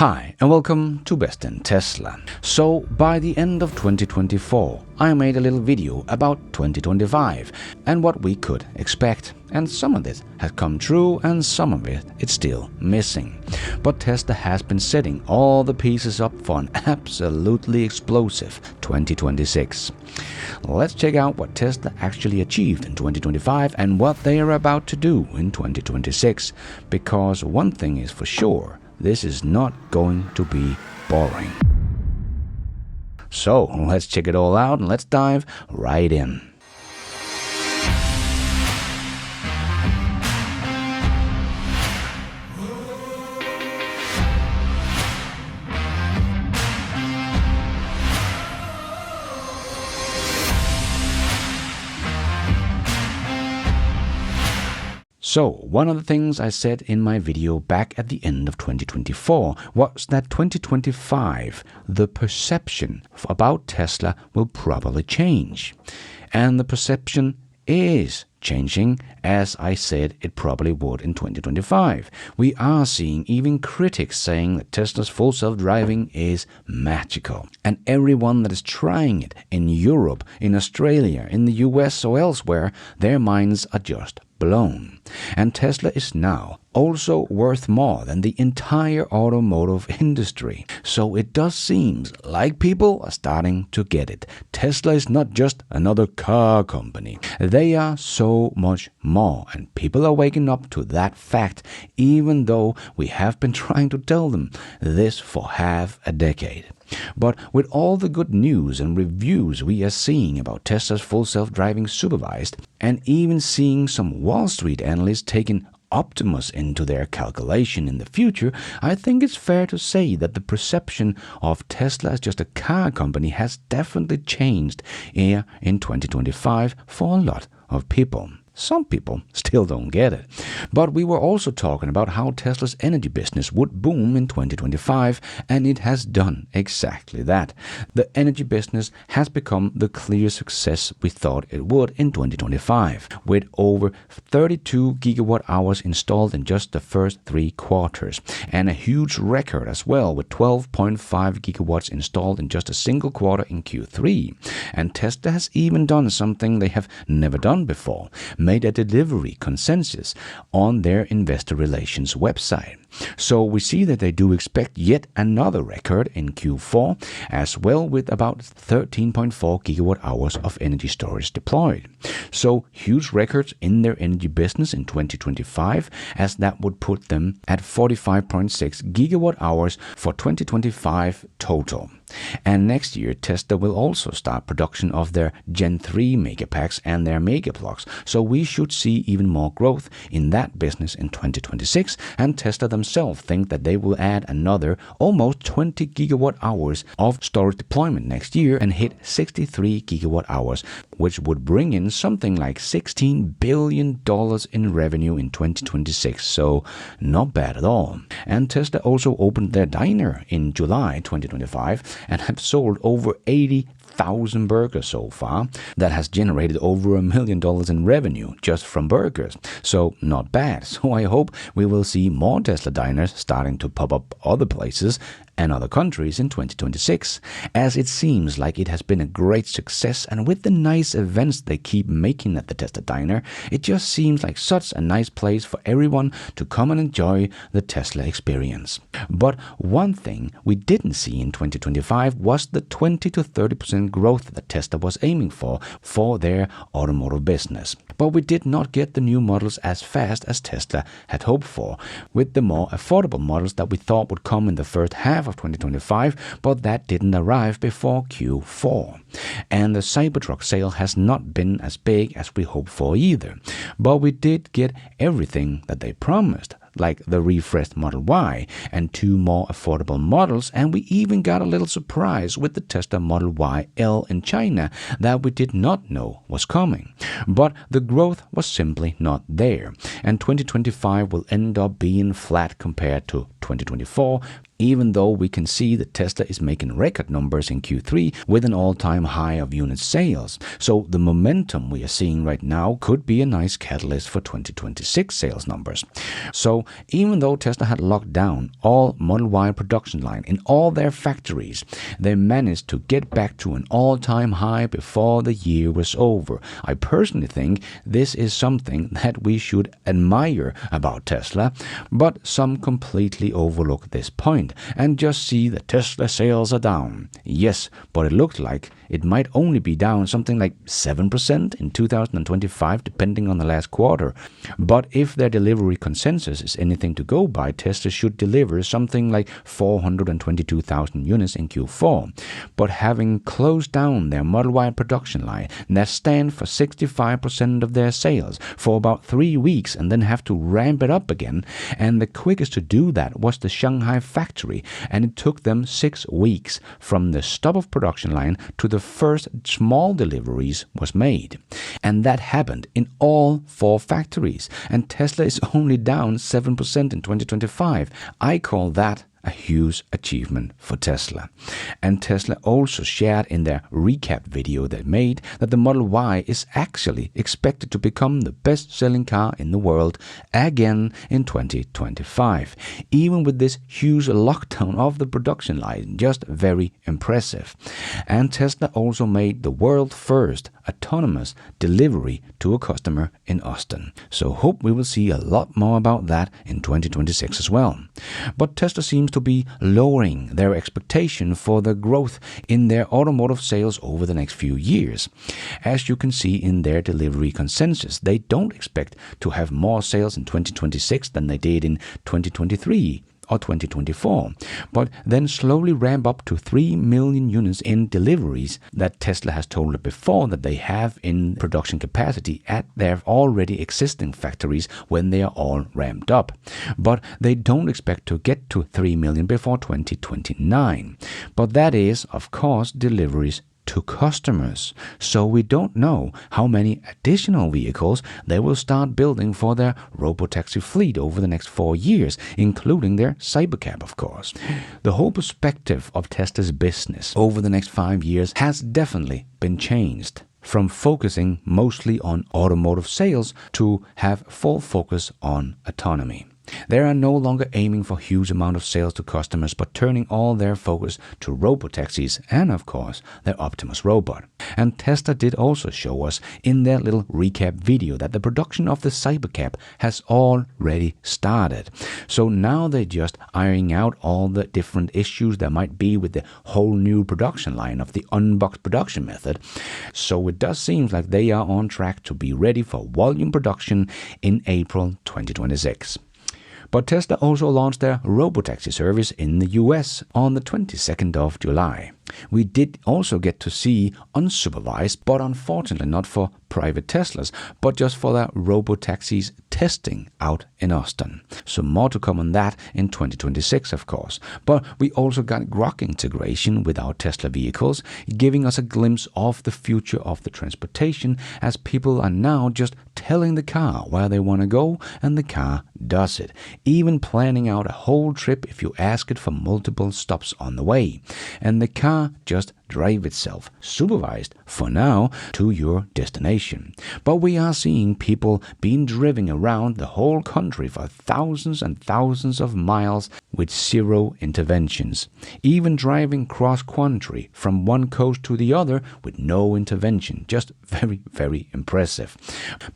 Hi and welcome to Best in Tesla. So by the end of 2024, I made a little video about 2025 and what we could expect. And some of this has come true and some of it is still missing. But Tesla has been setting all the pieces up for an absolutely explosive 2026. Let's check out what Tesla actually achieved in 2025 and what they are about to do in 2026. Because one thing is for sure, this is not going to be boring. So let's check it all out and let's dive right in. So, one of the things I said in my video back at the end of 2024 was that 2025, the perception about Tesla will probably change. And the perception is changing, as I said it probably would in 2025. We are seeing even critics saying that Tesla's full self-driving is magical. And everyone that is trying it in Europe, in Australia, in the US or elsewhere, their minds are just blown. And Tesla is now also worth more than the entire automotive industry. So it does seem like people are starting to get it. Tesla is not just another car company. They are so much more, and people are waking up to that fact, even though we have been trying to tell them this for half a decade. But with all the good news and reviews we are seeing about Tesla's full self-driving supervised, and even seeing some Wall Street analysts taking Optimus into their calculation in the future, I think it's fair to say that the perception of Tesla as just a car company has definitely changed here in 2025 for a lot of people. Some people still don't get it. But we were also talking about how Tesla's energy business would boom in 2025, and it has done exactly that. The energy business has become the clear success we thought it would in 2025, with over 32 gigawatt hours installed in just the first 3 quarters, and a huge record as well, with 12.5 gigawatts installed in just a single quarter in Q3. And Tesla has even done something they have never done before, made a delivery consensus on their investor relations website. So we see that they do expect yet another record in Q4 as well, with about 13.4 gigawatt hours of energy storage deployed. So huge records in their energy business in 2025, as that would put them at 45.6 gigawatt hours for 2025 total. And next year, Tesla will also start production of their Gen 3 Megapacks and their Megablocks. So we should see even more growth in that business in 2026. And Tesla themselves think that they will add another almost 20 gigawatt hours of storage deployment next year and hit 63 gigawatt hours, which would bring in something like $16 billion in revenue in 2026. So not bad at all. And Tesla also opened their diner in July 2025 and have sold over 80,000 burgers so far. That has generated over $1 million in revenue just from burgers. So not bad. So I hope we will see more Tesla diners starting to pop up other places and other countries in 2026, as it seems like it has been a great success, and with the nice events they keep making at the Tesla Diner, it just seems like such a nice place for everyone to come and enjoy the Tesla experience. But one thing we didn't see in 2025 was the 20 to 30% growth that Tesla was aiming for their automotive business. But we did not get the new models as fast as Tesla had hoped for, with the more affordable models that we thought would come in the first half of 2025, but that didn't arrive before Q4. And the Cybertruck sale has not been as big as we hoped for either. But we did get everything that they promised, like the refreshed Model Y and 2 more affordable models, and we even got a little surprise with the Tesla Model Y L in China that we did not know was coming. But the growth was simply not there, and 2025 will end up being flat compared to 2024, even though we can see that Tesla is making record numbers in Q3 with an all-time high of unit sales. So the momentum we are seeing right now could be a nice catalyst for 2026 sales numbers. So even though Tesla had locked down all Model Y production line in all their factories, they managed to get back to an all-time high before the year was over. I personally think this is something that we should admire about Tesla, but some completely overlook this point and just see that Tesla sales are down. Yes, but it looked like it might only be down something like 7% in 2025, depending on the last quarter. But if their delivery consensus is anything to go by, Tesla should deliver something like 422,000 units in Q4. But having closed down their Model Y production line that stand for 65% of their sales for about 3 weeks and then have to ramp it up again, and the quickest to do that was the Shanghai factory, and it took them 6 weeks from the stop of production line to the first small deliveries was made. And that happened in all 4 factories, and Tesla is only down 7% in 2025. I call that a huge achievement for Tesla. And Tesla also shared in their recap video they made that the Model Y is actually expected to become the best-selling car in the world again in 2025. Even with this huge lockdown of the production line, just very impressive. And Tesla also made the world's first autonomous delivery to a customer in Austin. So hope we will see a lot more about that in 2026 as well. But Tesla seems to be lowering their expectation for the growth in their automotive sales over the next few years. As you can see in their delivery consensus, they don't expect to have more sales in 2026 than they did in 2023. Or 2024, but then slowly ramp up to 3 million units in deliveries that Tesla has told it before that they have in production capacity at their already existing factories when they are all ramped up. But they don't expect to get to 3 million before 2029. But that is, of course, deliveries to customers. So we don't know how many additional vehicles they will start building for their robotaxi fleet over the next 4 years, including their Cybercab, of course. The whole perspective of Tesla's business over the next 5 years has definitely been changed, from focusing mostly on automotive sales to have full focus on autonomy. They are no longer aiming for huge amount of sales to customers, but turning all their focus to robotaxis and, of course, their Optimus robot. And Tesla did also show us in their little recap video that the production of the Cybercab has already started. So now they're just ironing out all the different issues there might be with the whole new production line of the unboxed production method. So it does seem like they are on track to be ready for volume production in April 2026. But Tesla also launched their robotaxi service in the US on the 22nd of July. We did also get to see unsupervised, but unfortunately not for private Teslas, but just for their robotaxis testing out in Austin. So more to come on that in 2026, of course. But we also got Grok integration with our Tesla vehicles, giving us a glimpse of the future of the transportation, as people are now just telling the car where they want to go, and the car does it, even planning out a whole trip if you ask it for multiple stops on the way. And the car just drive itself, supervised for now, to your destination. But we are seeing people being driven around the whole country for thousands and thousands of miles with zero interventions, even driving cross-country from one coast to the other with no intervention. Just very, very impressive.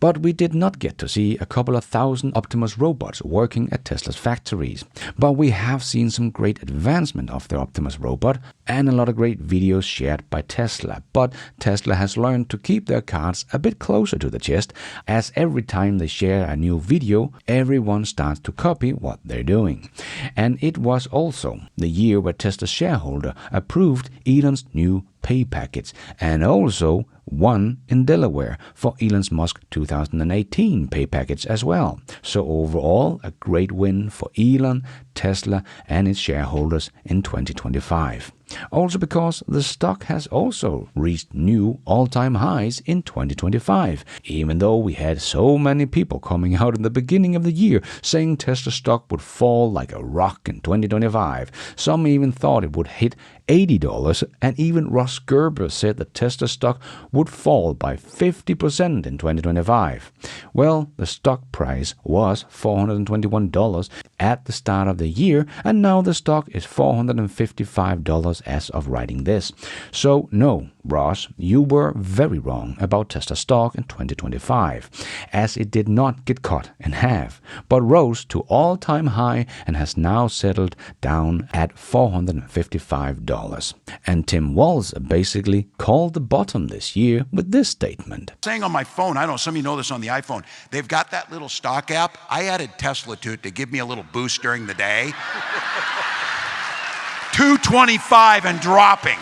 But we did not get to see a couple of thousand Optimus robots working at Tesla's factories. But we have seen some great advancement of the Optimus robot and a lot of great videos shared by Tesla. But Tesla has learned to keep their cards a bit closer to the chest, as every time they share a new video, everyone starts to copy what they're doing. And it was also the year where Tesla's shareholder approved Elon's new pay package, and also one in Delaware for Elon Musk's 2018 pay package as well. So overall, a great win for Elon, Tesla, and its shareholders in 2025. Also because the stock has also reached new all-time highs in 2025, even though we had so many people coming out in the beginning of the year saying Tesla stock would fall like a rock in 2025. Some even thought it would hit $80, and even Ross Gerber said that Tesla stock would fall by 50% in 2025. Well, the stock price was $421 at the start of the year, and now the stock is $455 as of writing this. So no, Ross, you were very wrong about Tesla stock in 2025, as it did not get cut in half, but rose to all-time high and has now settled down at $455. And Tim Walz basically called the bottom this year with this statement. Saying on my phone, I don't know, some of you know this on the iPhone, they've got that little stock app. I added Tesla to it to give me a little boost during the day. 225 and dropping.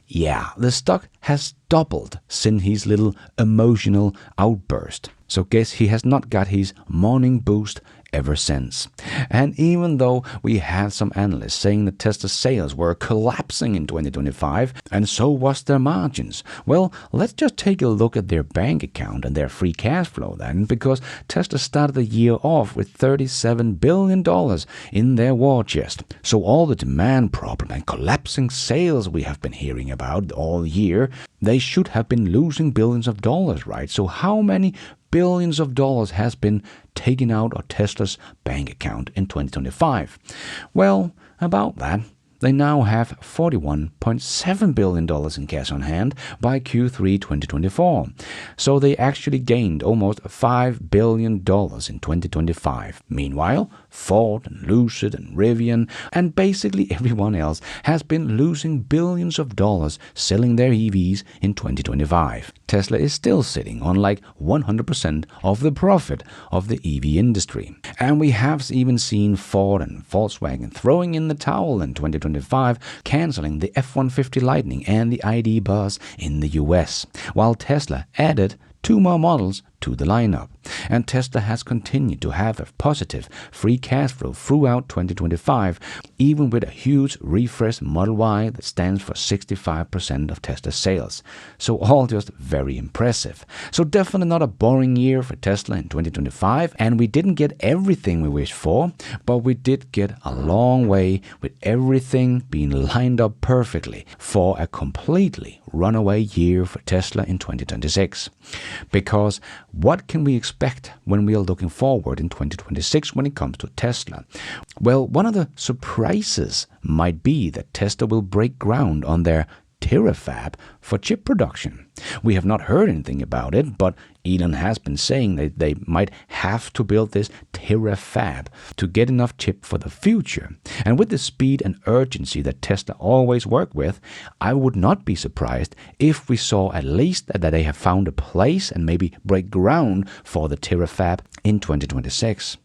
Yeah, the stock has doubled since his little emotional outburst. So guess he has not got his morning boost ever since. And even though we had some analysts saying that Tesla sales were collapsing in 2025, and so was their margins, well, let's just take a look at their bank account and their free cash flow then, because Tesla started the year off with $37 billion in their war chest. So all the demand problem and collapsing sales we have been hearing about all year, they should have been losing billions of dollars, right? So how many billions of dollars has been taken out of Tesla's bank account in 2025? Well, about that. They now have $41.7 billion in cash on hand by Q3 2024. So they actually gained almost $5 billion in 2025. Meanwhile, Ford and Lucid and Rivian and basically everyone else has been losing billions of dollars selling their EVs in 2025. Tesla is still sitting on like 100% of the profit of the EV industry. And we have even seen Ford and Volkswagen throwing in the towel in 2025, canceling the F-150 Lightning and the ID. Buzz in the US, while Tesla added 2 more models to the lineup. And Tesla has continued to have a positive free cash flow throughout 2025, even with a huge refresh Model Y that stands for 65% of Tesla's sales. So all just very impressive. So definitely not a boring year for Tesla in 2025, and we didn't get everything we wished for, but we did get a long way with everything being lined up perfectly for a completely runaway year for Tesla in 2026. Because what can we expect when we are looking forward in 2026 when it comes to Tesla? Well, one of the surprises might be that Tesla will break ground on their terafab for chip production. We have not heard anything about it, but Elon has been saying that they might have to build this terafab to get enough chip for the future. And with the speed and urgency that Tesla always work with, I would not be surprised if we saw at least that they have found a place and maybe break ground for the terafab in 2026.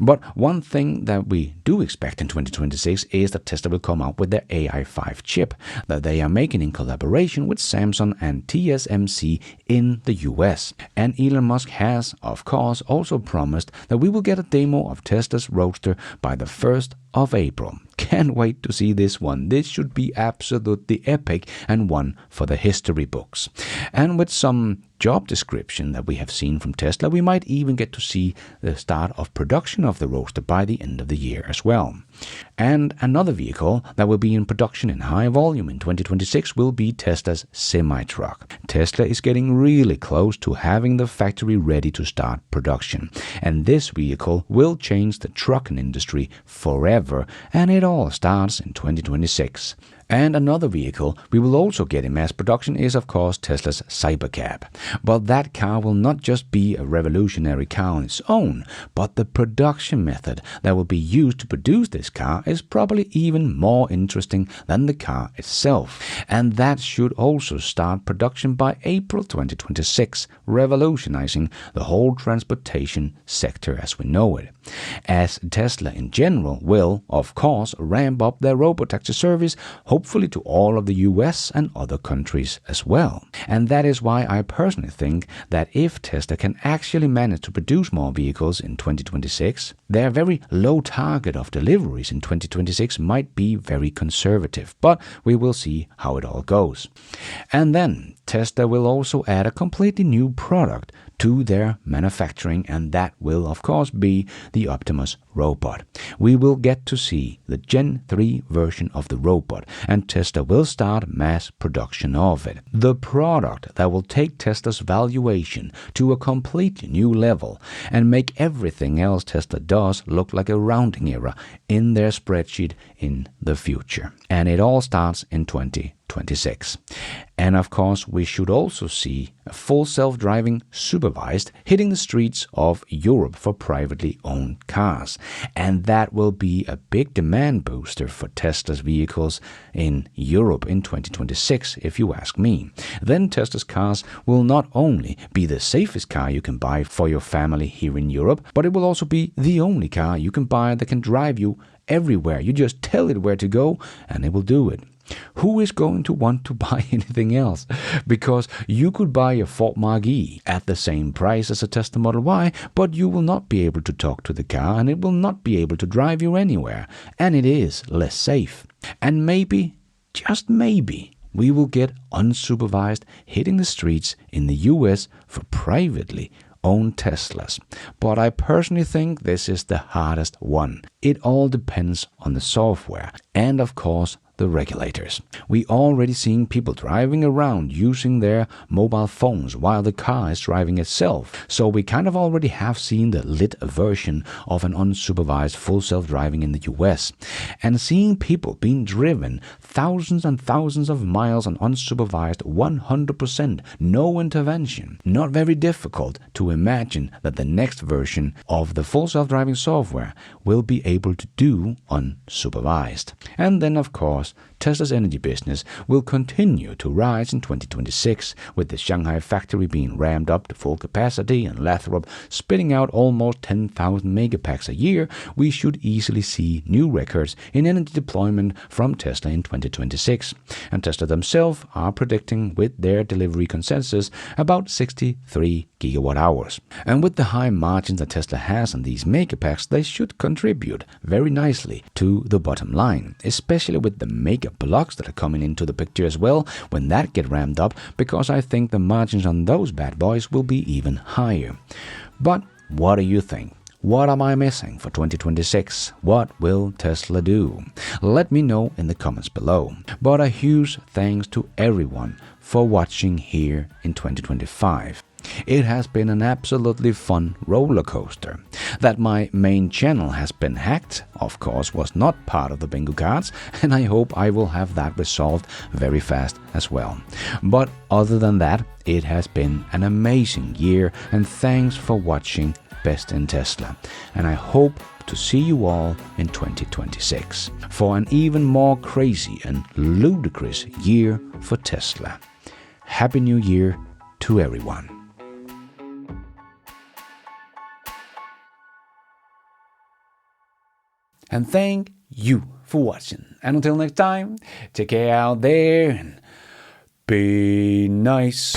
But one thing that we do expect in 2026 is that Tesla will come out with their AI5 chip that they are making in collaboration with Samsung and TSMC in the US. And Elon Musk has, of course, also promised that we will get a demo of Tesla's Roadster by the 1st of April. Can't wait to see this one. This should be absolutely epic and one for the history books. And with some job description that we have seen from Tesla, we might even get to see the start of production of the Roadster by the end of the year as well. And another vehicle that will be in production in high volume in 2026 will be Tesla's semi-truck. Tesla is getting really close to having the factory ready to start production. And this vehicle will change the trucking industry forever, and it all starts in 2026. And another vehicle we will also get in mass production is, of course, Tesla's Cybercab. But that car will not just be a revolutionary car on its own, but the production method that will be used to produce this car is probably even more interesting than the car itself. And that should also start production by April 2026, revolutionizing the whole transportation sector as we know it. As Tesla in general will, of course, ramp up their robotaxi service, hopefully to all of the US and other countries as well. And that is why I personally think that if Tesla can actually manage to produce more vehicles in 2026, their very low target of deliveries in 2026 might be very conservative, but we will see how it all goes. And then Tesla will also add a completely new product to their manufacturing, and that will of course be the Optimus robot. We will get to see the Gen 3 version of the robot, and Tesla will start mass production of it. The product that will take Tesla's valuation to a completely new level and make everything else Tesla does look like a rounding error in their spreadsheet in the future. And it all starts in 2026. And of course, we should also see a full self-driving supervised hitting the streets of Europe for privately owned cars. And that will be a big demand booster for Tesla's vehicles in Europe in 2026, if you ask me. Then Tesla's cars will not only be the safest car you can buy for your family here in Europe, but it will also be the only car you can buy that can drive you everywhere. You just tell it where to go and it will do it. Who is going to want to buy anything else? Because you could buy a Ford Mach-E at the same price as a Tesla Model Y, but you will not be able to talk to the car and it will not be able to drive you anywhere. And it is less safe. And maybe, just maybe, we will get unsupervised hitting the streets in the US for privately owned Teslas. But I personally think this is the hardest one. It all depends on the software and of course the regulators. We already seeing people driving around using their mobile phones while the car is driving itself. So we kind of already have seen the lit version of an unsupervised full self-driving in the US. And seeing people being driven thousands and thousands of miles on unsupervised 100%, no intervention. Not very difficult to imagine that the next version of the full self-driving software will be able to do unsupervised. And then of course, Tesla's energy business will continue to rise in 2026, with the Shanghai factory being ramped up to full capacity and Lathrop spitting out almost 10,000 megapacks a year. We should easily see new records in energy deployment from Tesla in 2026. And Tesla themselves are predicting, with their delivery consensus, about 63 gigawatt hours. And with the high margins that Tesla has on these megapacks, they should contribute very nicely to the bottom line, especially with the mega blocks that are coming into the picture as well when that get ramped up, because I think the margins on those bad boys will be even higher. But what do you think? What am I missing for 2026? What will Tesla do? Let me know in the comments below. But a huge thanks to everyone for watching here in 2025. It has been an absolutely fun roller coaster. That my main channel has been hacked, of course, was not part of the bingo cards, and I hope I will have that resolved very fast as well. But other than that, it has been an amazing year, and thanks for watching Best in Tesla. And I hope to see you all in 2026 for an even more crazy and ludicrous year for Tesla. Happy New Year to everyone. And thank you for watching. And until next time, take care out there and be nice.